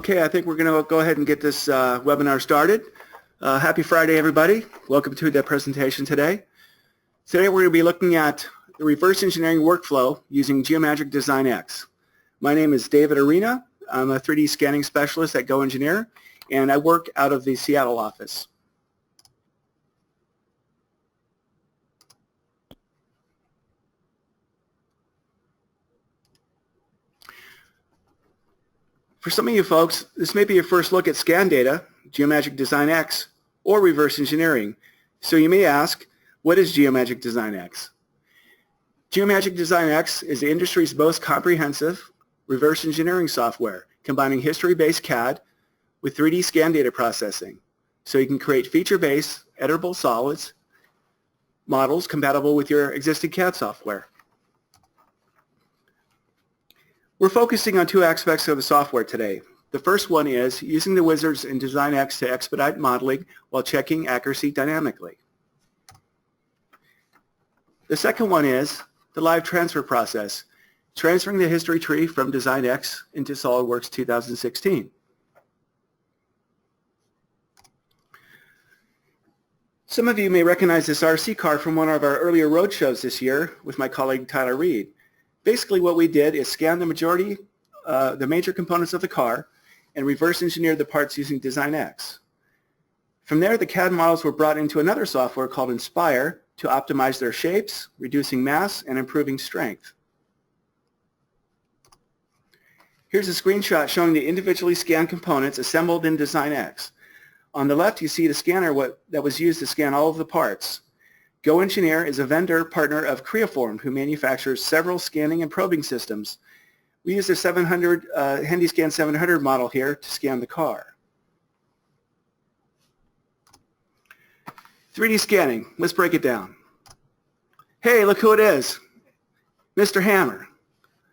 Okay, I think we're going to go ahead and get this webinar started. Happy Friday, everybody. Welcome to the presentation today. Today we're going to be looking at the reverse engineering workflow using Geomagic Design X. My name is David Arena. I'm a 3D scanning specialist at GoEngineer, and I work out of the Seattle office. For some of you folks, this may be your first look at scan data, Geomagic Design X, or reverse engineering. So you may ask, what is Geomagic Design X? Geomagic Design X is the industry's most comprehensive reverse engineering software, combining history-based CAD with 3D scan data processing. So you can create feature-based, editable solids models compatible with your existing CAD software. We're focusing on two aspects of the software today. The first one is using the wizards in Design X to expedite modeling while checking accuracy dynamically. The second one is the live transfer process, transferring the history tree from Design X into SOLIDWORKS 2016. Some of you may recognize this RC car from one of our earlier road shows this year with my colleague Tyler Reed. Basically what we did is scan the major components of the car and reverse engineered the parts using Design X. From there, the CAD models were brought into another software called Inspire to optimize their shapes, reducing mass and improving strength. Here's a screenshot showing the individually scanned components assembled in Design X. On the left, you see the scanner that was used to scan all of the parts. GoEngineer is a vendor partner of Creaform, who manufactures several scanning and probing systems. We use the HandyScan 700 model here to scan the car. 3D scanning, let's break it down. Hey, look who it is, Mr. Hammer.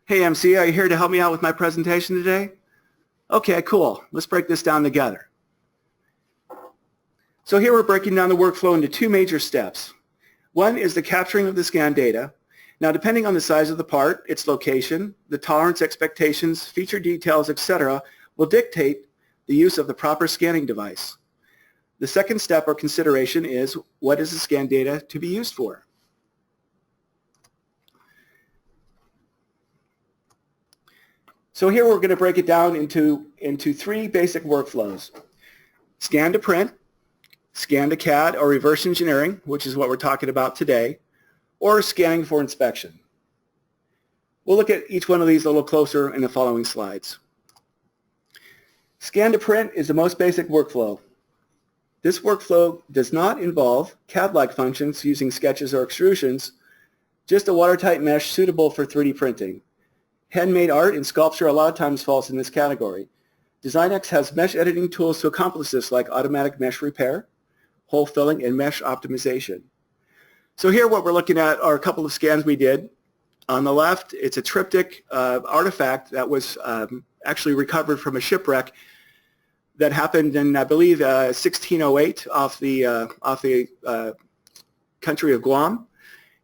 Hey MC, are you here to help me out with my presentation today? Okay, cool, let's break this down together. So here we're breaking down the workflow into two major steps. One is the capturing of the scan data. Now, depending on the size of the part, its location, the tolerance expectations, feature details, etc., will dictate the use of the proper scanning device. The second step or consideration is, what is the scan data to be used for? So here we're going to break it down into three basic workflows. Scan to print, scan to CAD or reverse engineering, which is what we're talking about today, or scanning for inspection. We'll look at each one of these a little closer in the following slides. Scan to print is the most basic workflow. This workflow does not involve CAD-like functions using sketches or extrusions, just a watertight mesh suitable for 3D printing. Handmade art and sculpture a lot of times falls in this category. Design X has mesh editing tools to accomplish this, like automatic mesh repair, hole filling, and mesh optimization. So here what we're looking at are a couple of scans we did. On the left, it's a triptych artifact that was actually recovered from a shipwreck that happened in, I believe, 1608 off the country of Guam.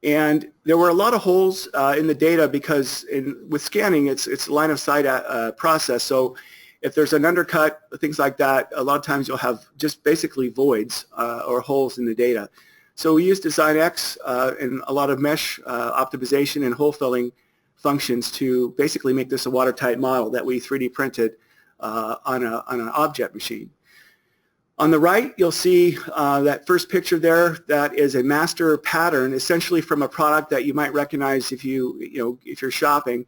And there were a lot of holes in the data because with scanning, it's line of sight process. So if there's an undercut, things like that, a lot of times you'll have just basically voids or holes in the data. So we use Design X and a lot of mesh optimization and hole filling functions to basically make this a watertight model that we 3D printed on an object machine. On the right, you'll see that first picture there. That is a master pattern, essentially from a product that you might recognize if you're shopping.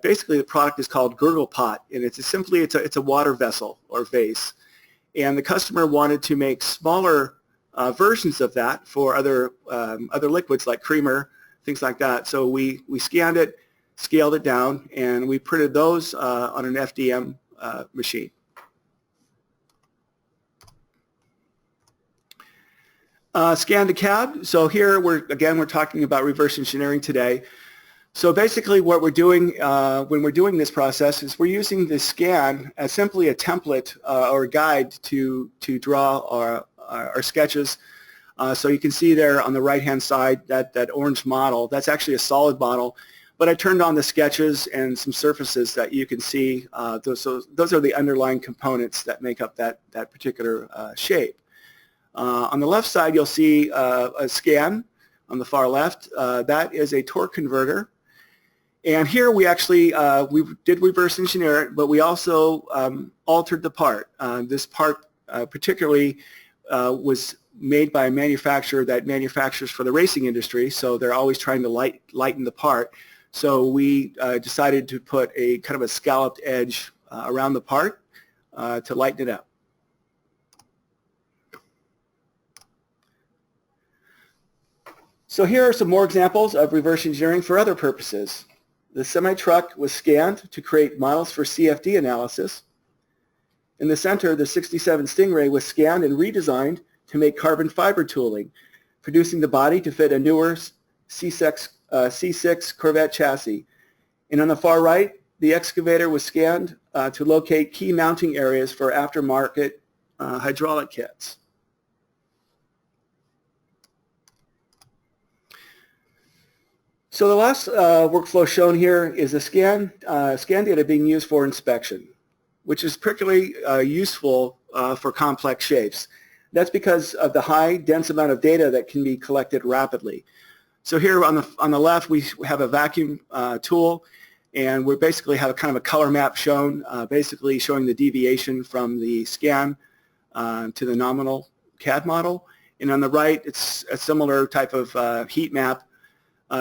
Basically, the product is called Girdle Pot, and it's a water vessel or vase. And the customer wanted to make smaller versions of that for other liquids like creamer, things like that. So we scanned it, scaled it down, and we printed those on an FDM machine. Scan to CAD. So here we're talking about reverse engineering today. So basically what we're doing when we're doing this process is we're using the scan as simply a template or a guide to draw our sketches. So you can see there on the right hand side that orange model, that's actually a solid model. but I turned on the sketches and some surfaces that you can see. Those are the underlying components that make up that particular shape. On the left side, you'll see a scan on the far left. That is a torque converter. And here we actually we did reverse engineer it, but we also altered the part. This part particularly was made by a manufacturer that manufactures for the racing industry, so they're always trying to lighten the part. So we decided to put a kind of a scalloped edge around the part to lighten it up. So here are some more examples of reverse engineering for other purposes. The semi-truck was scanned to create models for CFD analysis. In the center, the 67 Stingray was scanned and redesigned to make carbon fiber tooling, producing the body to fit a newer C6 Corvette chassis. And on the far right, the excavator was scanned to locate key mounting areas for aftermarket hydraulic kits. So the last workflow shown here is a scan data being used for inspection, which is particularly useful for complex shapes. That's because of the high, dense amount of data that can be collected rapidly. So here on the left, we have a vacuum tool, and we basically have a kind of a color map shown, basically showing the deviation from the scan to the nominal CAD model. And on the right, it's a similar type of heat map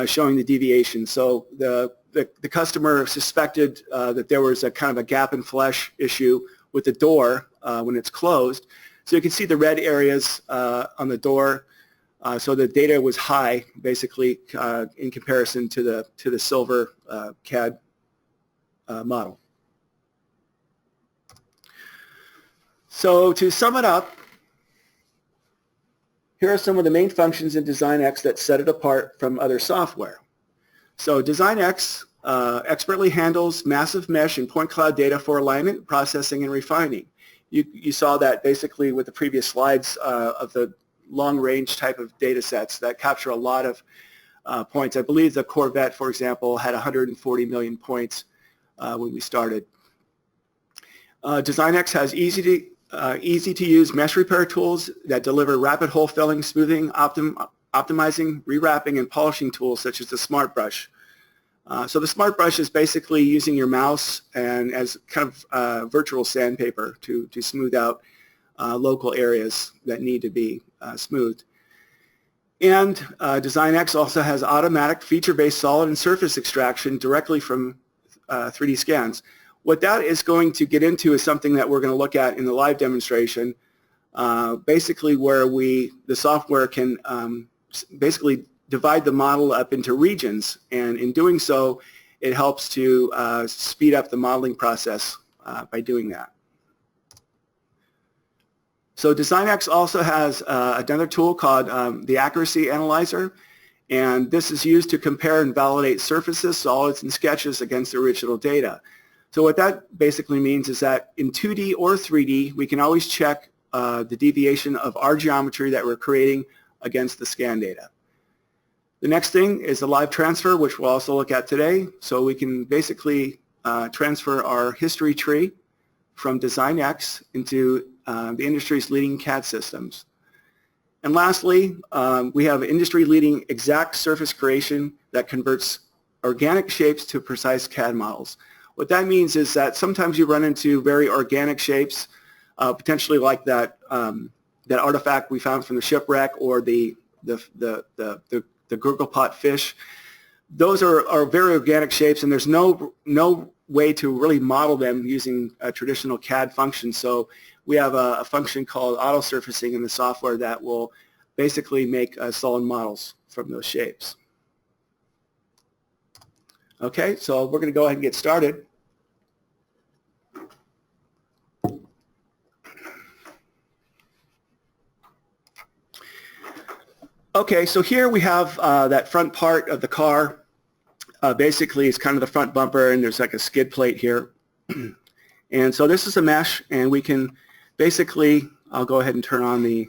showing the deviation. So the customer suspected that there was a kind of a gap in flesh issue with the door when it's closed. So you can see the red areas on the door. So the data was high, basically, in comparison to the silver CAD model. So to sum it up, here are some of the main functions in Design X that set it apart from other software. So Design X expertly handles massive mesh and point cloud data for alignment, processing, and refining. You saw that basically with the previous slides of the long-range type of data sets that capture a lot of points. I believe the Corvette, for example, had 140 million points when we started. Design X has easy to use mesh repair tools that deliver rapid hole filling, smoothing, optimizing, rewrapping, and polishing tools such as the Smart Brush. So the Smart Brush is basically using your mouse and as kind of virtual sandpaper to smooth out local areas that need to be smoothed. And Design X also has automatic feature-based solid and surface extraction directly from 3D scans. What that is going to get into is something that we're going to look at in the live demonstration, basically where the software can basically divide the model up into regions, and in doing so, it helps to speed up the modeling process by doing that. So Design X also has another tool called the Accuracy Analyzer, and this is used to compare and validate surfaces, solids, and sketches against the original data. So what that basically means is that in 2D or 3D, we can always check the deviation of our geometry that we're creating against the scan data. The next thing is the live transfer, which we'll also look at today. So we can basically transfer our history tree from Design X into the industry's leading CAD systems. And lastly, we have industry-leading exact surface creation that converts organic shapes to precise CAD models. What that means is that sometimes you run into very organic shapes, potentially like that artifact we found from the shipwreck, or the gurgle pot fish. Those are very organic shapes, and there's no way to really model them using a traditional CAD function. So we have a function called auto surfacing in the software that will basically make solid models from those shapes. Okay, so we're going to go ahead and get started. Okay, so here we have that front part of the car. Basically, it's kind of the front bumper, and there's like a skid plate here. And so this is a mesh, and we can basically, I'll go ahead and turn on the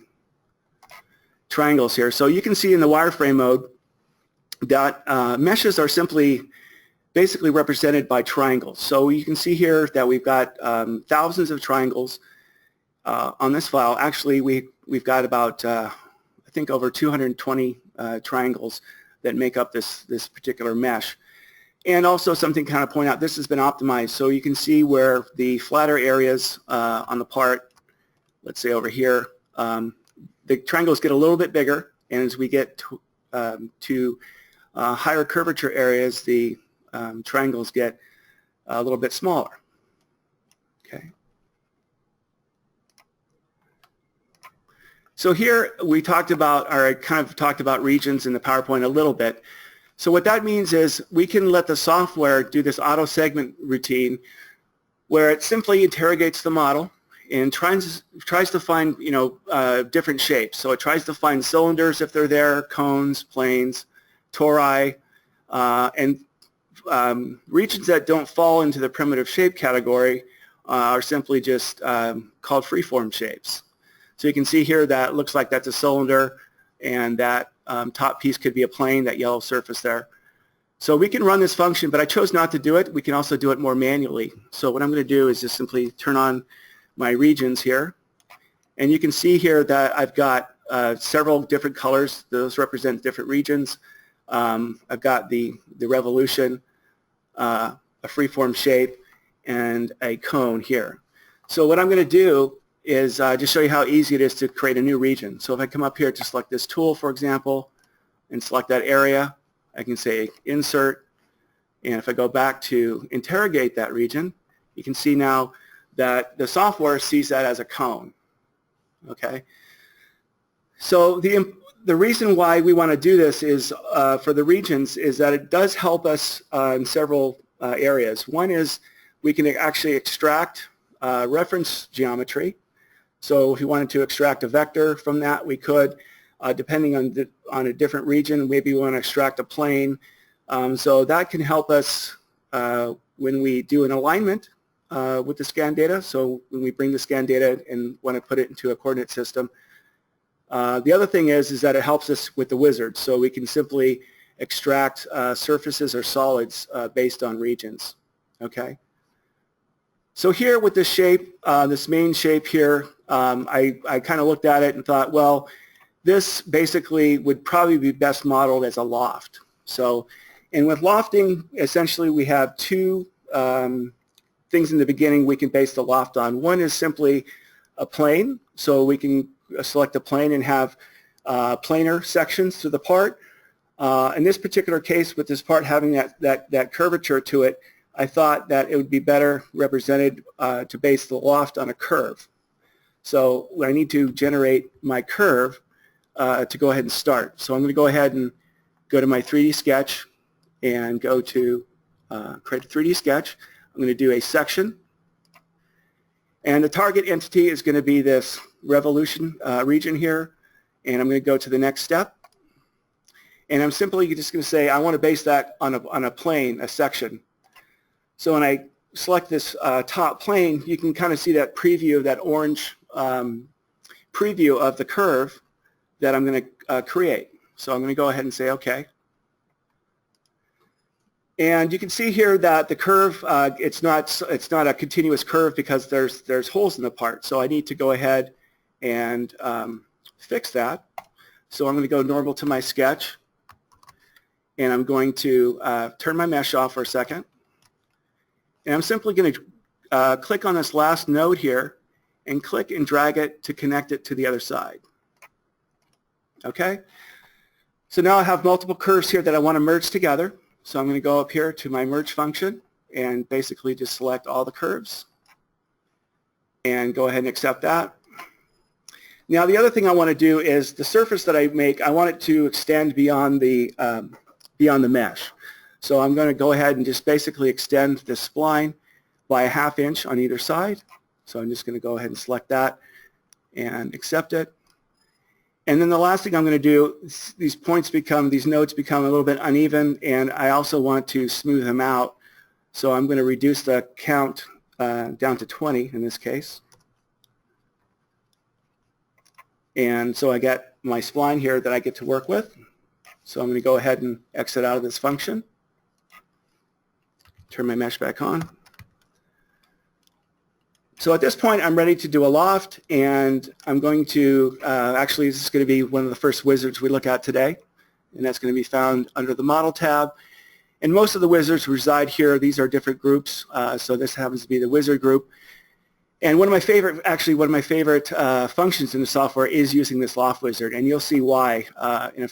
triangles here. So you can see in the wireframe mode that meshes are simply basically represented by triangles. So you can see here that we've got thousands of triangles on this file. Actually, we've got about I think over 220 triangles that make up this particular mesh. And also something to kind of point out, this has been optimized, so you can see where the flatter areas on the part, let's say over here, the triangles get a little bit bigger, and as we get to higher curvature areas, the triangles get a little bit smaller. Okay. So here we talked about, or I kind of talked about regions in the PowerPoint a little bit. So what that means is we can let the software do this auto segment routine where it simply interrogates the model and tries to find, you know, different shapes. So it tries to find cylinders if they're there, cones, planes, tori, and regions that don't fall into the primitive shape category are simply just called freeform shapes. So you can see here that looks like that's a cylinder, and that top piece could be a plane, that yellow surface there. So we can run this function, but I chose not to do it. We can also do it more manually. So what I'm going to do is just simply turn on my regions here, and you can see here that I've got several different colors. Those represent different regions. I've got the revolution, a freeform shape, and a cone here. So what I'm going to do is just show you how easy it is to create a new region. So if I come up here to select this tool, for example, and select that area, I can say insert, and if I go back to interrogate that region, you can see now that the software sees that as a cone. Okay. So the reason why we want to do this is for the regions is that it does help us in several areas. One is we can actually extract reference geometry. So if we wanted to extract a vector from that, we could, depending on a different region. Maybe we want to extract a plane. So that can help us when we do an alignment with the scan data. So when we bring the scan data and want to put it into a coordinate system. The other thing is that it helps us with the wizard. So we can simply extract surfaces or solids based on regions. Okay. So here with this shape, this main shape here, I kind of looked at it and thought, well, this basically would probably be best modeled as a loft. So, and with lofting, essentially we have two things in the beginning we can base the loft on. One is simply a plane, so we can select a plane and have planar sections to the part. In this particular case, with this part having that curvature to it, I thought that it would be better represented to base the loft on a curve. So I need to generate my curve to go ahead and start. So I'm going to go ahead and go to my 3D sketch and go to create a 3D sketch. I'm going to do a section. And the target entity is going to be this revolution region here. And I'm going to go to the next step. And I'm simply just going to say I want to base that on a plane, a section. So when I select this top plane, you can kind of see that preview, that orange preview of the curve that I'm going to create. So I'm going to go ahead and say OK. And you can see here that the curve, it's not a continuous curve because there's holes in the part. So I need to go ahead and fix that. So I'm going to go normal to my sketch, and I'm going to turn my mesh off for a second. And I'm simply going to click on this last node here and click and drag it to connect it to the other side. Okay? So now I have multiple curves here that I want to merge together. So I'm going to go up here to my merge function and basically just select all the curves and go ahead and accept that. Now the other thing I want to do is the surface that I make, I want it to extend beyond the mesh. So I'm going to go ahead and just basically extend this spline by a ½ inch on either side. So I'm just going to go ahead and select that and accept it. And then the last thing I'm going to do, these nodes become a little bit uneven, and I also want to smooth them out. So I'm going to reduce the count down to 20 in this case. And so I get my spline here that I get to work with. So I'm going to go ahead and exit out of this function. Turn my mesh back on. So at this point, I'm ready to do a loft, and I'm going to, actually this is going to be one of the first wizards we look at today, and that's going to be found under the Model tab. And most of the wizards reside here. These are different groups, so this happens to be the wizard group. And one of my favorite functions in the software is using this Loft Wizard, and you'll see why in a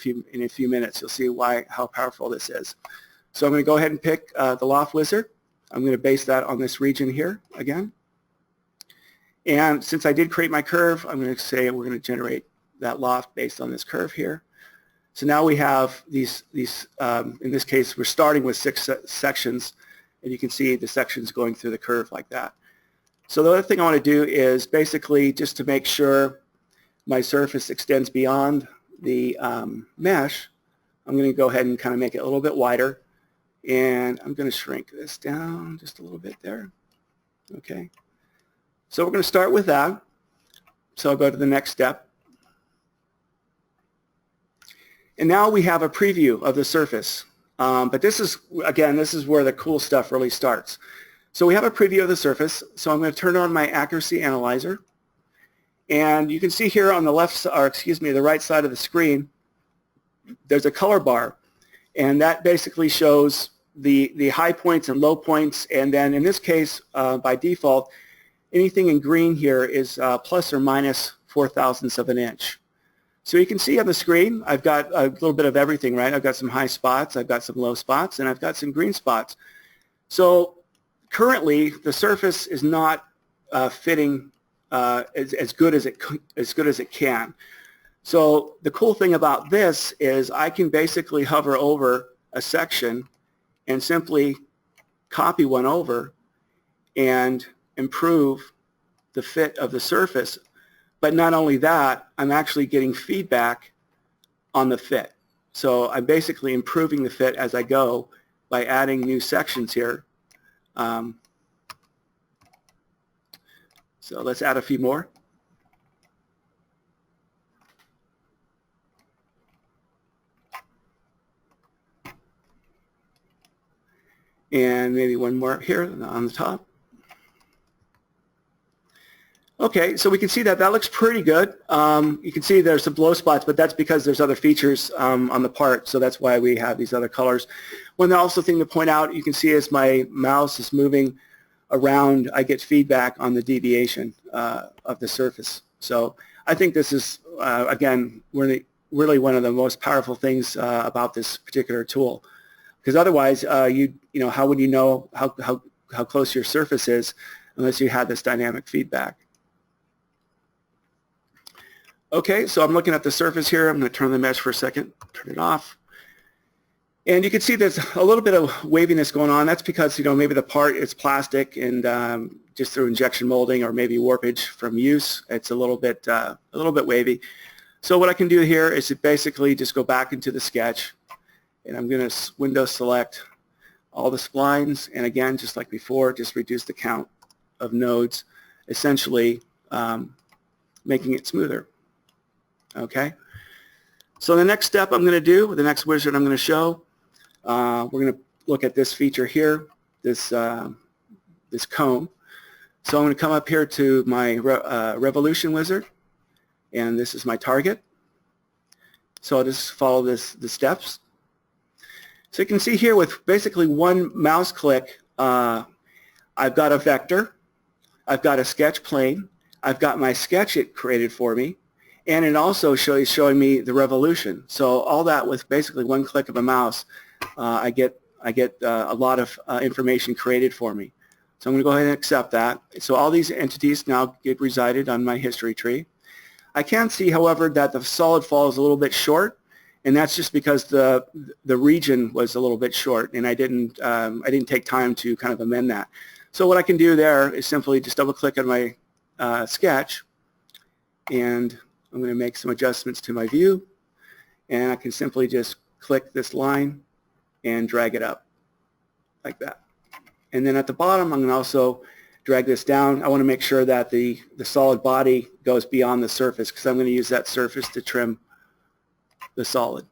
few minutes. You'll see how powerful this is. So I'm going to go ahead and pick the Loft Wizard. I'm going to base that on this region here again. And since I did create my curve, I'm going to say we're going to generate that loft based on this curve here. So now we have these in this case, we're starting with 6 sections, and you can see the sections going through the curve like that. So the other thing I want to do is basically just to make sure my surface extends beyond the mesh, I'm going to go ahead and kind of make it a little bit wider, and I'm going to shrink this down just a little bit there. Okay. So we're going to start with that. So I'll go to the next step. And now we have a preview of the surface. But this is, again, this is where the cool stuff really starts. So we have a preview of the surface. So I'm going to turn on my accuracy analyzer. And you can see here on the the right side of the screen, there's a color bar. And that basically shows the high points and low points. And then in this case, by default, anything in green here is plus or minus 0.004 of an inch. So you can see on the screen, I've got a little bit of everything, right? I've got some high spots, I've got some low spots, and I've got some green spots. So currently, the surface is not fitting as good as it can. So the cool thing about this is I can basically hover over a section and simply copy one over and improve the fit of the surface. But not only that, I'm actually getting feedback on the fit. So I'm basically improving the fit as I go by adding new sections here. So let's add a few more. And maybe one more here on the top. Okay, so we can see that looks pretty good. You can see there's some blow spots, but that's because there's other features on the part, so that's why we have these other colors. One also thing to point out, you can see as my mouse is moving around, I get feedback on the deviation of the surface. So I think this is, again, really one of the most powerful things about this particular tool. Because otherwise, how would you know how close your surface is unless you had this dynamic feedback? Okay, so I'm looking at the surface here. I'm going to turn the mesh for a second, turn it off. And you can see there's a little bit of waviness going on. That's because, maybe the part is plastic and just through injection molding or maybe warpage from use, it's a little bit wavy. So what I can do here is to basically just go back into the sketch, and I'm going to window select all the splines, and again, just like before, just reduce the count of nodes, essentially making it smoother. Okay, so the next step I'm going to do, the next wizard I'm going to show, we're going to look at this feature here, this comb. So I'm going to come up here to my revolution wizard, and this is my target. So I'll just follow the steps. So you can see here with basically one mouse click, I've got a vector, I've got a sketch plane, I've got my sketch it created for me, and it also showing me the revolution. So all that with basically one click of a mouse, I get a lot of information created for me. So I'm going to go ahead and accept that. So all these entities now get resided on my history tree. I can see, however, that the solid fall is a little bit short, and that's just because the region was a little bit short, and I didn't take time to kind of amend that. So what I can do there is simply just double click on my sketch, and I'm going to make some adjustments to my view, and I can simply just click this line and drag it up like that. And then at the bottom, I'm going to also drag this down. I want to make sure that the solid body goes beyond the surface, because I'm going to use that surface to trim the solid.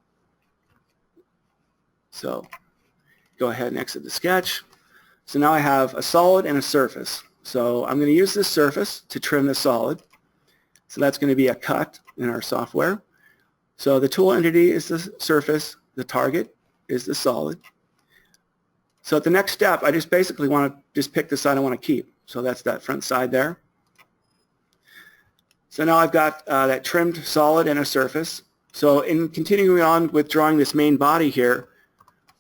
So go ahead and exit the sketch. So now I have a solid and a surface. So I'm going to use this surface to trim the solid. So that's going to be a cut in our software. So the tool entity is the surface, the target is the solid. So at the next step, I just basically want to just pick the side I want to keep. So that's that front side there. So now I've got that trimmed solid and a surface. So in continuing on with drawing this main body here,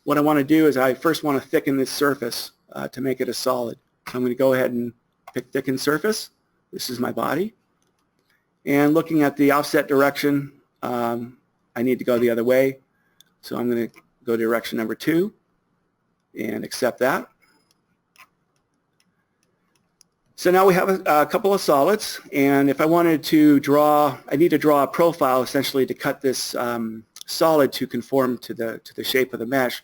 what I want to do is I first want to thicken this surface to make it a solid. So I'm going to go ahead and pick thicken surface. This is my body. And looking at the offset direction, I need to go the other way. So I'm going to go direction number 2 and accept that. So now we have a couple of solids, and if I wanted to draw, I need to draw a profile essentially to cut this solid to conform to the shape of the mesh.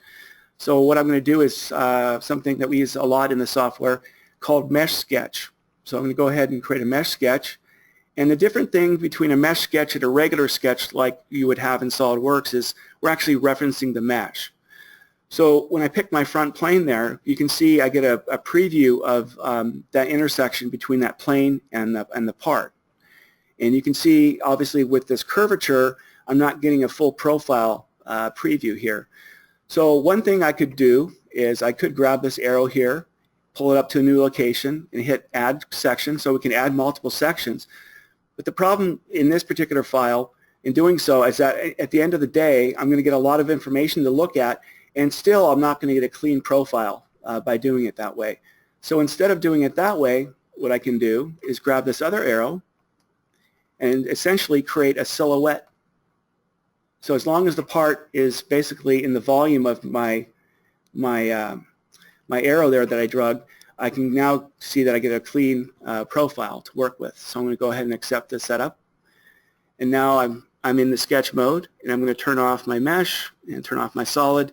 So what I'm going to do is something that we use a lot in the software called mesh sketch. So I'm going to go ahead and create a mesh sketch. And the different thing between a mesh sketch and a regular sketch like you would have in SOLIDWORKS is we're actually referencing the mesh. So when I pick my front plane there, you can see I get a preview of that intersection between that plane and the part. And you can see, obviously, with this curvature, I'm not getting a full profile preview here. So one thing I could do is I could grab this arrow here, pull it up to a new location, and hit Add Section, so we can add multiple sections. But the problem in this particular file, in doing so, is that at the end of the day, I'm going to get a lot of information to look at, and still I'm not going to get a clean profile by doing it that way. So instead of doing it that way, what I can do is grab this other arrow and essentially create a silhouette. So as long as the part is basically in the volume of my arrow there that I drug, I can now see that I get a clean profile to work with. So I'm going to go ahead and accept this setup. And now I'm in the sketch mode, and I'm going to turn off my mesh and turn off my solid.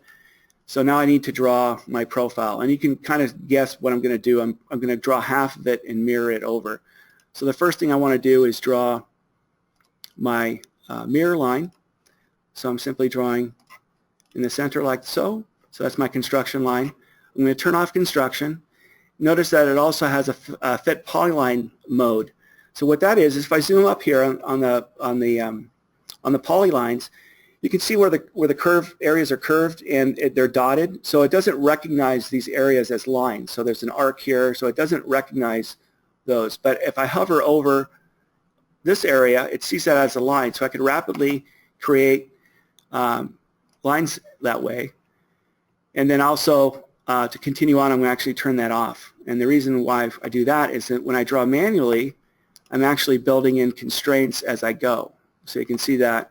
So now I need to draw my profile. And you can kind of guess what I'm going to do. I'm going to draw half of it and mirror it over. So the first thing I want to do is draw my mirror line. So I'm simply drawing in the center like so. So that's my construction line. I'm going to turn off construction. Notice that it also has a fit polyline mode. So what that is if I zoom up here on the polylines, you can see where the curve areas are curved and they're dotted. So it doesn't recognize these areas as lines. So there's an arc here, so it doesn't recognize those. But if I hover over this area, it sees that as a line. So I could rapidly create lines that way. And then also, to continue on, I'm going to actually turn that off. And the reason why I do that is that when I draw manually, I'm actually building in constraints as I go. So you can see that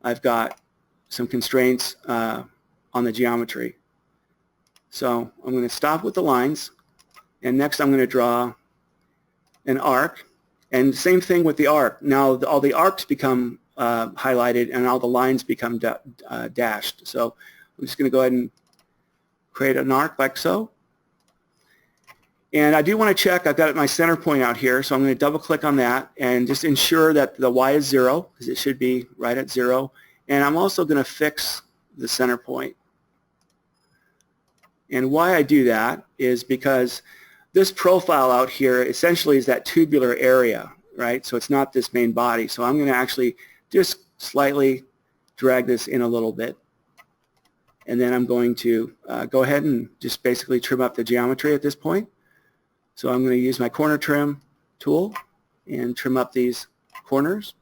I've got some constraints on the geometry. So I'm going to stop with the lines, and next I'm going to draw an arc. And same thing with the arc. Now all the arcs become highlighted and all the lines become dashed. So I'm just going to go ahead and create an arc like so. And I do want to check, I've got my center point out here, so I'm going to double click on that and just ensure that the Y is 0, because it should be right at 0. And I'm also going to fix the center point. And why I do that is because this profile out here essentially is that tubular area, right? So it's not this main body. So I'm going to actually just slightly drag this in a little bit. And then I'm going to go ahead and just basically trim up the geometry at this point. So I'm going to use my corner trim tool and trim up these corners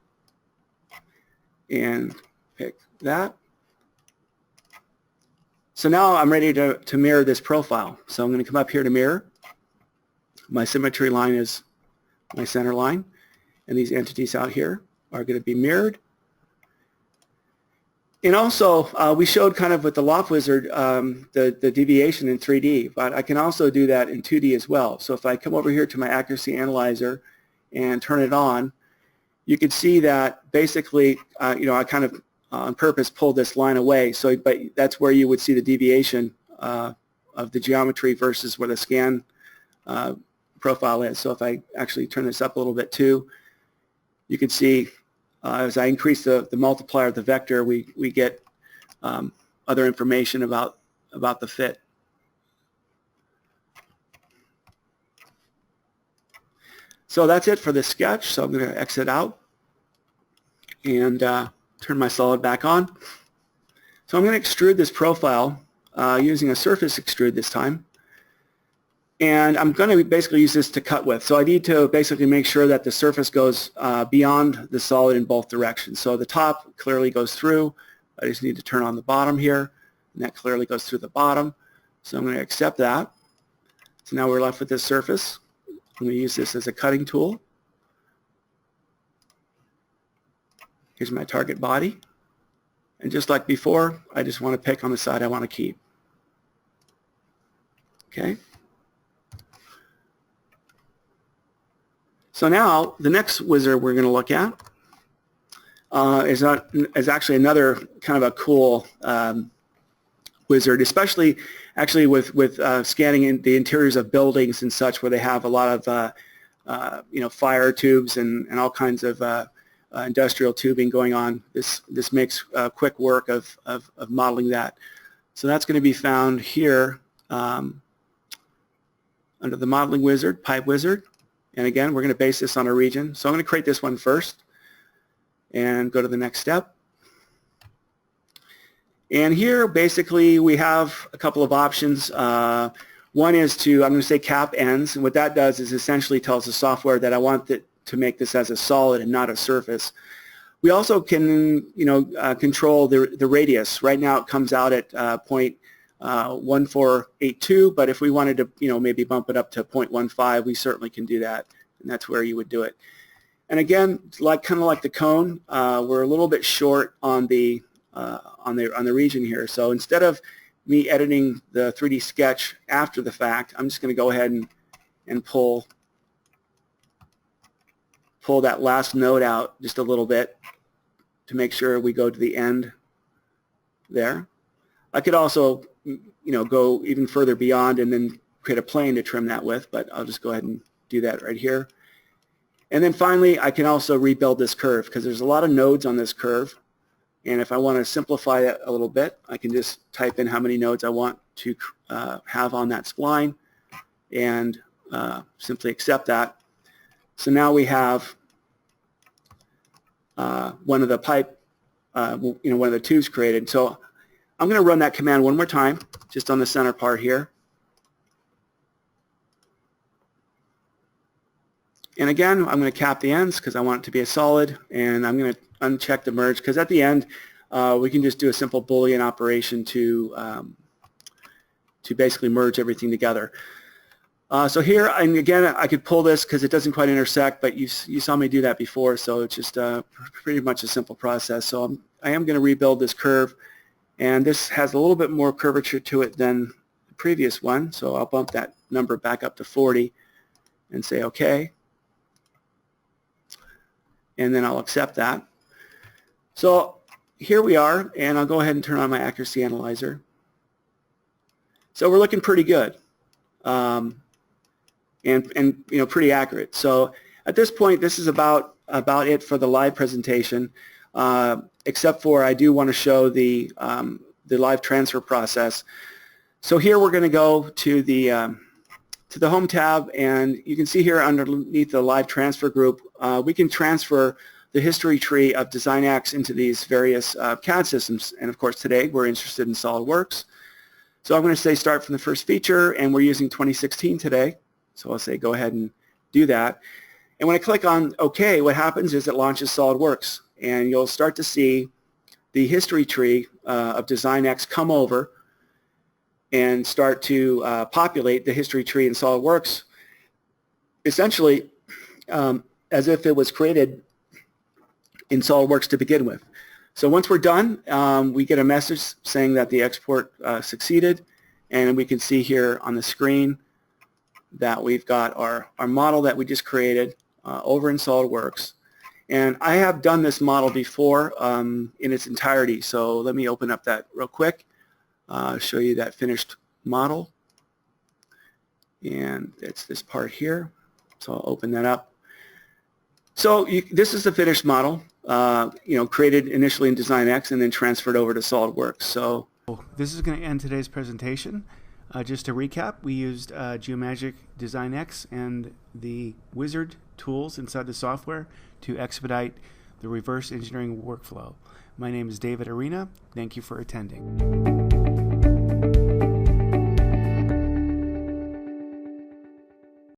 and pick that. So now I'm ready to mirror this profile. So I'm going to come up here to mirror. My symmetry line is my center line, and these entities out here are going to be mirrored. And also, we showed kind of with the Loft Wizard the deviation in 3D, but I can also do that in 2D as well. So if I come over here to my accuracy analyzer and turn it on, you can see that basically, I kind of on purpose pulled this line away. So, but that's where you would see the deviation of the geometry versus where the scan profile is. So if I actually turn this up a little bit too, you can see as I increase the multiplier of the vector, we get other information about the fit. So that's it for this sketch. So I'm going to exit out and turn my solid back on. So I'm going to extrude this profile using a surface extrude this time. And I'm going to basically use this to cut with. So I need to basically make sure that the surface goes beyond the solid in both directions. So the top clearly goes through. I just need to turn on the bottom here, and that clearly goes through the bottom. So I'm going to accept that. So now we're left with this surface. I'm going to use this as a cutting tool. Here's my target body. And just like before, I just want to pick on the side I want to keep. Okay. So now the next wizard we're going to look at is actually another kind of a cool wizard, especially actually with scanning in the interiors of buildings and such, where they have a lot of fire tubes and all kinds of industrial tubing going on. This makes quick work of modeling that. So that's going to be found here under the modeling wizard, pipe wizard. And again, we're going to base this on a region. So I'm going to create this one first and go to the next step. And here, basically, we have a couple of options. One is I'm going to say cap ends. And what that does is essentially tells the software that I want it to make this as a solid and not a surface. We also can, control the radius. Right now, it comes out at 0.1482, but if we wanted to, maybe bump it up to 0.15, we certainly can do that, and that's where you would do it. And again, kind of like the cone, we're a little bit short on the region here. So instead of me editing the 3D sketch after the fact, I'm just going to go ahead and pull that last node out just a little bit to make sure we go to the end there. I could also go even further beyond and then create a plane to trim that with, but I'll just go ahead and do that right here. And then finally, I can also rebuild this curve because there's a lot of nodes on this curve. And if I want to simplify it a little bit, I can just type in how many nodes I want to have on that spline and simply accept that. So now we have one of the pipe, one of the tubes created. So I'm going to run that command one more time, just on the center part here. And again, I'm going to cap the ends because I want it to be a solid, and I'm going to uncheck the merge because at the end, we can just do a simple Boolean operation to basically merge everything together. So here, and again, I could pull this because it doesn't quite intersect, but you saw me do that before, so it's just pretty much a simple process. So I am going to rebuild this curve. And this has a little bit more curvature to it than the previous one, so I'll bump that number back up to 40 and say OK. And then I'll accept that. So here we are, and I'll go ahead and turn on my accuracy analyzer. So we're looking pretty good, and pretty accurate. So at this point, this is about it for the live presentation. Except for I do want to show the live transfer process. So here we're going to go to the home tab, and you can see here underneath the live transfer group, we can transfer the history tree of Design X into these various CAD systems. And of course today we're interested in SOLIDWORKS. So I'm going to say start from the first feature, and we're using 2016 today. So I'll say go ahead and do that. And when I click on OK, what happens is it launches SOLIDWORKS. And you'll start to see the history tree of Design X come over and start to populate the history tree in SOLIDWORKS, essentially as if it was created in SOLIDWORKS to begin with. So once we're done, we get a message saying that the export succeeded, and we can see here on the screen that we've got our model that we just created over in SOLIDWORKS. And I have done this model before in its entirety, so let me open up that real quick, show you that finished model. And it's this part here, so I'll open that up. So this is the finished model, created initially in Design X and then transferred over to SOLIDWORKS. So this is going to end today's presentation. Just to recap, we used Geomagic Design X and the Wizard tools inside the software to expedite the reverse engineering workflow. My name is David Arena. Thank you for attending.